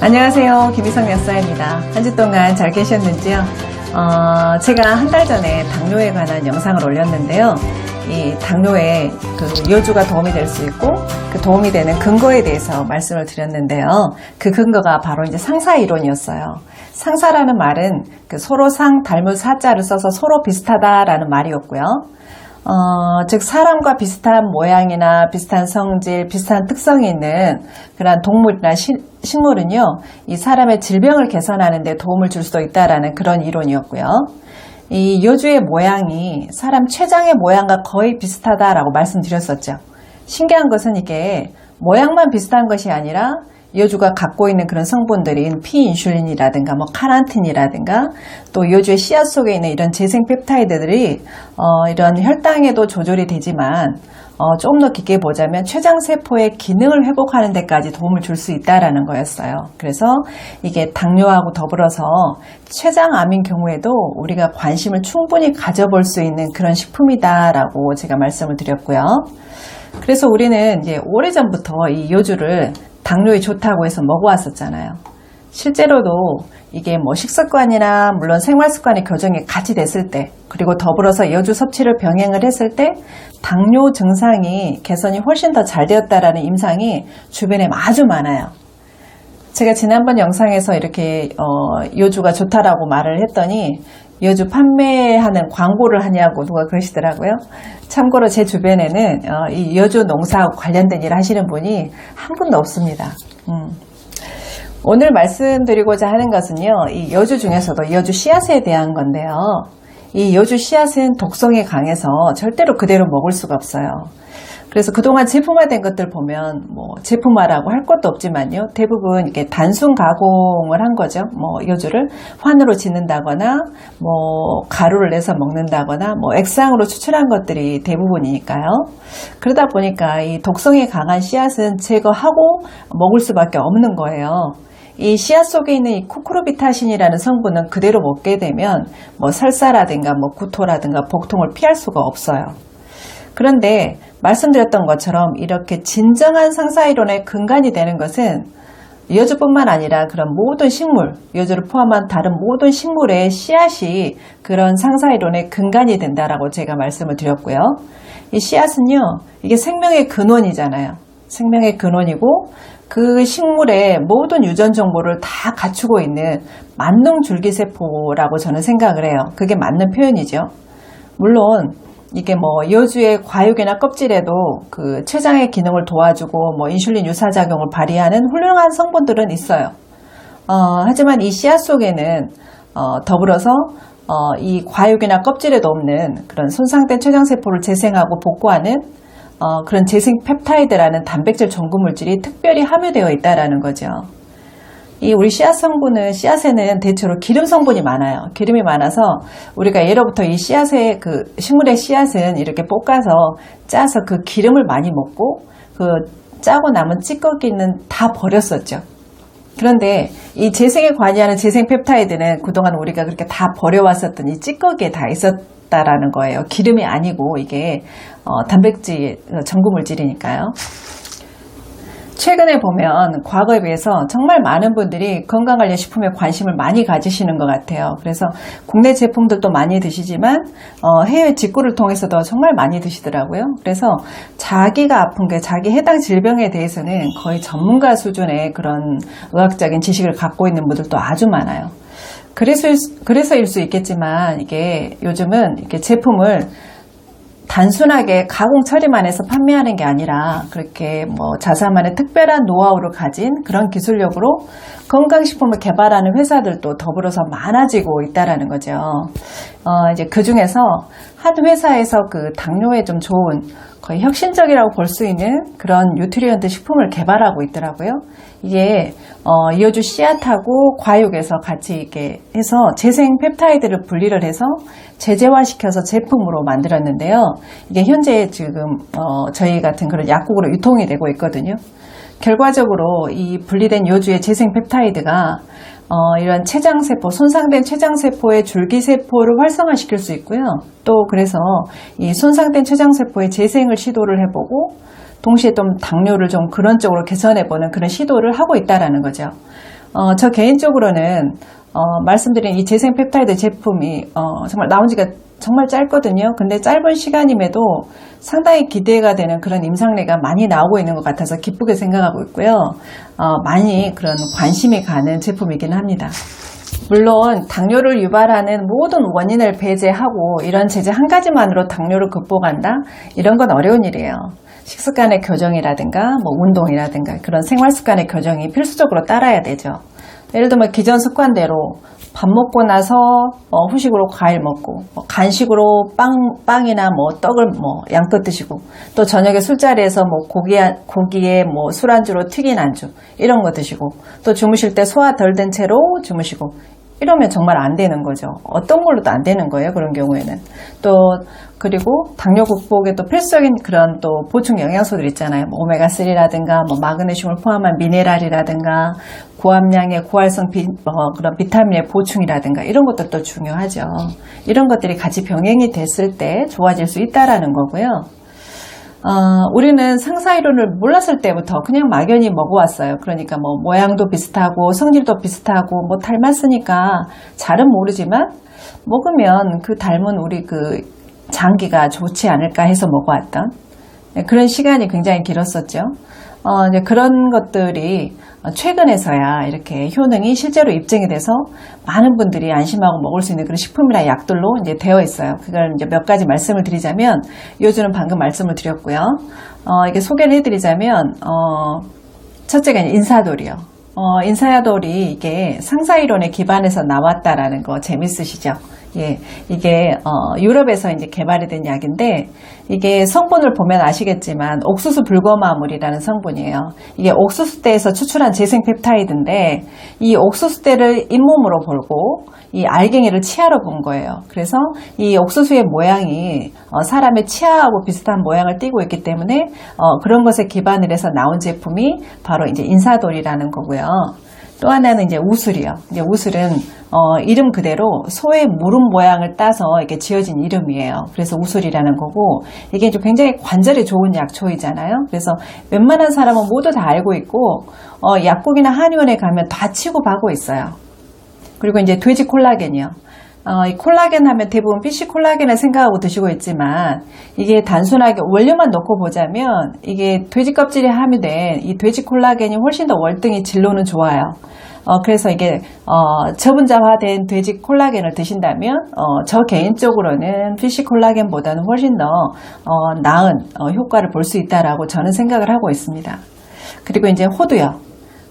안녕하세요. 김희성 약사입니다. 한 주 동안 잘 계셨는지요? 제가 한 달 전에 당뇨에 관한 영상을 올렸는데요. 이 당뇨에 그 요주가 도움이 될 수 있고 그 도움이 되는 근거에 대해서 말씀을 드렸는데요. 그 근거가 바로 이제 상사 이론이었어요. 상사라는 말은 그 서로 상 닮은 사자를 써서 서로 비슷하다라는 말이었고요. 즉 사람과 비슷한 모양이나 비슷한 성질, 비슷한 특성이 있는 그런 동물이나 식물은요, 이 사람의 질병을 개선하는 데 도움을 줄 수도 있다라는 그런 이론이었고요. 이 요주의 모양이 사람 췌장의 모양과 거의 비슷하다라고 말씀드렸었죠. 신기한 것은 이게 모양만 비슷한 것이 아니라 요주가 갖고 있는 그런 성분들인 피인슐린이라든가 카란틴이라든가 또 요주의 씨앗 속에 있는 이런 재생 펩타이드들이 이런 혈당에도 조절이 되지만 조금 더 깊게 보자면 췌장세포의 기능을 회복하는 데까지 도움을 줄 수 있다라는 거였어요. 그래서 이게 당뇨하고 더불어서 췌장암인 경우에도 우리가 관심을 충분히 가져볼 수 있는 그런 식품이다라고 제가 말씀을 드렸고요. 그래서 우리는 이제 오래전부터 이 요주를 당뇨에 좋다고 해서 먹어왔었잖아요. 실제로도 이게 식습관이나 물론 생활습관의 교정이 같이 됐을 때, 그리고 더불어서 요주 섭취를 병행을 했을 때 당뇨 증상이 개선이 훨씬 더 잘 되었다라는 임상이 주변에 아주 많아요. 제가 지난번 영상에서 이렇게 요주가 좋다라고 말을 했더니 요주 판매하는 광고를 하냐고 누가 그러시더라고요. 참고로 제 주변에는 이 요주 농사하고 관련된 일을 하시는 분이 한 분도 없습니다. 오늘 말씀드리고자 하는 것은요, 이 요주 중에서도 요주 씨앗에 대한 건데요. 이 요주 씨앗은 독성이 강해서 절대로 그대로 먹을 수가 없어요. 그래서 그동안 제품화된 것들 보면 제품화라고 할 것도 없지만요, 대부분 이렇게 단순 가공을 한 거죠. 요주를 환으로 짓는다거나 가루를 내서 먹는다거나 액상으로 추출한 것들이 대부분이니까요. 그러다 보니까 이 독성이 강한 씨앗은 제거하고 먹을 수밖에 없는 거예요. 이 씨앗 속에 있는 이 쿠크루비타신이라는 성분은 그대로 먹게 되면 설사라든가 구토라든가 복통을 피할 수가 없어요. 그런데 말씀드렸던 것처럼 이렇게 진정한 상사이론의 근간이 되는 것은 요주뿐만 아니라 그런 모든 식물, 요주를 포함한 다른 모든 식물의 씨앗이 그런 상사이론의 근간이 된다라고 제가 말씀을 드렸고요. 이 씨앗은요, 이게 생명의 근원이잖아요. 생명의 근원이고 그 식물의 모든 유전 정보를 다 갖추고 있는 만능줄기세포라고 저는 생각을 해요. 그게 맞는 표현이죠. 물론 이게 요주의 과육이나 껍질에도 그 췌장의 기능을 도와주고 인슐린 유사작용을 발휘하는 훌륭한 성분들은 있어요. 하지만 이 씨앗 속에는 더불어서 이 과육이나 껍질에도 없는 그런 손상된 췌장세포를 재생하고 복구하는 그런 재생 펩타이드라는 단백질 전구 물질이 특별히 함유되어 있다라는 거죠. 이 우리 씨앗 성분은, 씨앗에는 대체로 기름 성분이 많아요. 기름이 많아서 우리가 예로부터 이 씨앗의 식물의 씨앗은 이렇게 볶아서 짜서 그 기름을 많이 먹고 그 짜고 남은 찌꺼기는 다 버렸었죠. 그런데 이 재생에 관여하는 재생 펩타이드는 그동안 우리가 그렇게 다 버려왔었던 이 찌꺼기에 다 있었다라는 거예요. 기름이 아니고 이게 단백질 전구 물질이니까요. 최근에 보면 과거에 비해서 정말 많은 분들이 건강관리식품에 관심을 많이 가지시는 것 같아요. 그래서 국내 제품들도 많이 드시지만 해외 직구를 통해서도 정말 많이 드시더라고요. 그래서 자기가 아픈 게 자기 해당 질병에 대해서는 거의 전문가 수준의 그런 의학적인 지식을 갖고 있는 분들도 아주 많아요. 그래서일 수 있겠지만 이게 요즘은 이렇게 제품을 단순하게 가공 처리만 해서 판매하는 게 아니라 그렇게 자사만의 특별한 노하우를 가진 그런 기술력으로 건강식품을 개발하는 회사들도 더불어서 많아지고 있다라는 거죠. 이제 그 중에서 한 회사에서 그 당뇨에 좀 좋은 거의 혁신적이라고 볼 수 있는 그런 뉴트리언트 식품을 개발하고 있더라고요. 이게 요주 씨앗하고 과육에서 같이 이렇게 해서 재생 펩타이드를 분리를 해서 제재화시켜서 제품으로 만들었는데요. 이게 현재 지금 저희 같은 그런 약국으로 유통이 되고 있거든요. 결과적으로 이 분리된 요주의 재생 펩타이드가 이런 췌장세포, 손상된 췌장세포의 줄기세포를 활성화시킬 수 있고요. 또 그래서 이 손상된 췌장세포의 재생을 시도를 해보고 동시에 좀 당뇨를 좀 근원적으로 개선해보는 그런 시도를 하고 있다라는 거죠. 저 개인적으로는 말씀드린 이 재생펩타이드 제품이 정말 나온 지가 정말 짧거든요. 근데 짧은 시간임에도 상당히 기대가 되는 그런 임상례가 많이 나오고 있는 것 같아서 기쁘게 생각하고 있고요. 많이 그런 관심이 가는 제품이긴 합니다. 물론 당뇨를 유발하는 모든 원인을 배제하고 이런 제재 한 가지만으로 당뇨를 극복한다? 이런 건 어려운 일이에요. 식습관의 교정이라든가 뭐 운동이라든가 그런 생활습관의 교정이 필수적으로 따라야 되죠. 예를 들면 기존 습관대로 밥 먹고 나서 후식으로 과일 먹고 간식으로 빵이나 뭐 떡을 양껏 드시고 또 저녁에 술자리에서 뭐 고기에 뭐 술안주로 튀긴 안주 이런 거 드시고 또 주무실 때 소화 덜 된 채로 주무시고 이러면 정말 안 되는 거죠. 어떤 걸로도 안 되는 거예요. 그런 경우에는. 또 그리고 당뇨 극복에 또 필수적인 그런 또 보충 영양소들 있잖아요. 뭐 오메가3라든가 뭐 마그네슘을 포함한 미네랄이라든가 고함량의 고활성 그런 비타민의 보충이라든가 이런 것들도 중요하죠. 이런 것들이 같이 병행이 됐을 때 좋아질 수 있다라는 거고요. 우리는 상사이론을 몰랐을 때부터 그냥 막연히 먹어왔어요. 그러니까 뭐 모양도 비슷하고 성질도 비슷하고 뭐 닮았으니까 잘은 모르지만 먹으면 그 닮은 우리 그 장기가 좋지 않을까 해서 먹어왔던 그런 시간이 굉장히 길었었죠. 이제 그런 것들이 최근에서야 이렇게 효능이 실제로 입증이 돼서 많은 분들이 안심하고 먹을 수 있는 그런 식품이나 약들로 이제 되어 있어요. 그걸 이제 몇 가지 말씀을 드리자면, 요즘은 방금 말씀을 드렸고요. 이게 소개를 해드리자면, 첫째가 인사돌이요. 인사야돌이 이게 상사이론에 기반해서 나왔다라는 거 재밌으시죠? 예, 이게 유럽에서 이제 개발이 된 약인데 이게 성분을 보면 아시겠지만 옥수수 불검화물이라는 성분이에요. 이게 옥수수대에서 추출한 재생펩타이드인데 이 옥수수대를 잇몸으로 볼고 이 알갱이를 치아로 본 거예요. 그래서 이 옥수수의 모양이 사람의 치아하고 비슷한 모양을 띠고 있기 때문에 그런 것에 기반을 해서 나온 제품이 바로 이제 인사돌이라는 거고요. 또 하나는 이제 우술이요. 이제 우술은 이름 그대로 소의 무릎 모양을 따서 이렇게 지어진 이름이에요. 그래서 우술이라는 거고, 이게 좀 굉장히 관절에 좋은 약초이잖아요. 그래서 웬만한 사람은 모두 다 알고 있고, 약국이나 한의원에 가면 다 치고 받고 있어요. 그리고 이제 돼지 콜라겐이요. 이 콜라겐 하면 대부분 PC 콜라겐을 생각하고 드시고 있지만 이게 단순하게 원료만 놓고 보자면 이게 돼지 껍질에 함유된 이 돼지 콜라겐이 훨씬 더 월등히 진로는 좋아요. 그래서 이게 저분자화된 돼지 콜라겐을 드신다면 저 개인적으로는 PC 콜라겐보다는 훨씬 더 나은 효과를 볼 수 있다라고 저는 생각을 하고 있습니다. 그리고 이제 호두요.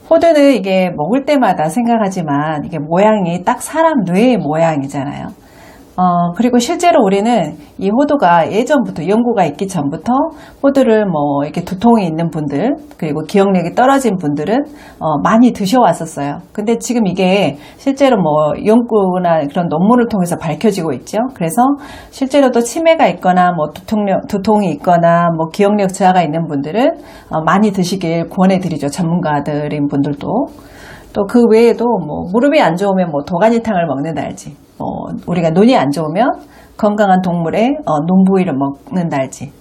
호두는 이게 먹을 때마다 생각하지만 이게 모양이 딱 사람 뇌의 모양이잖아요. 그리고 실제로 우리는 이 호두가 예전부터 연구가 있기 전부터 호두를 뭐 이렇게 두통이 있는 분들 그리고 기억력이 떨어진 분들은 많이 드셔왔었어요. 근데 지금 이게 실제로 뭐 연구나 그런 논문을 통해서 밝혀지고 있죠. 그래서 실제로도 치매가 있거나 뭐 두통이 있거나 뭐 기억력 저하가 있는 분들은 많이 드시길 권해드리죠. 전문가들인 분들도. 또 그 외에도 뭐 무릎이 안 좋으면 뭐 도가니탕을 먹는달지, 우리가 눈이 안 좋으면 건강한 동물의 눈 부위를 먹는달지,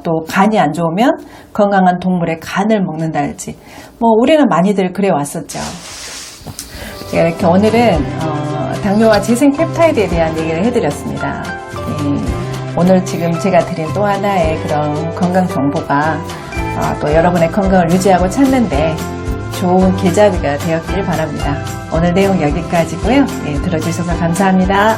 또 간이 안 좋으면 건강한 동물의 간을 먹는달지, 뭐 우리는 많이들 그래 왔었죠. 제가 이렇게 오늘은 당뇨와 재생펩타이드에 대한 얘기를 해드렸습니다. 오늘 지금 제가 드린 또 하나의 그런 건강 정보가 또 여러분의 건강을 유지하고 찾는데 좋은 길잡이가 되었길 바랍니다. 오늘 내용 여기까지고요. 들어주셔서 감사합니다.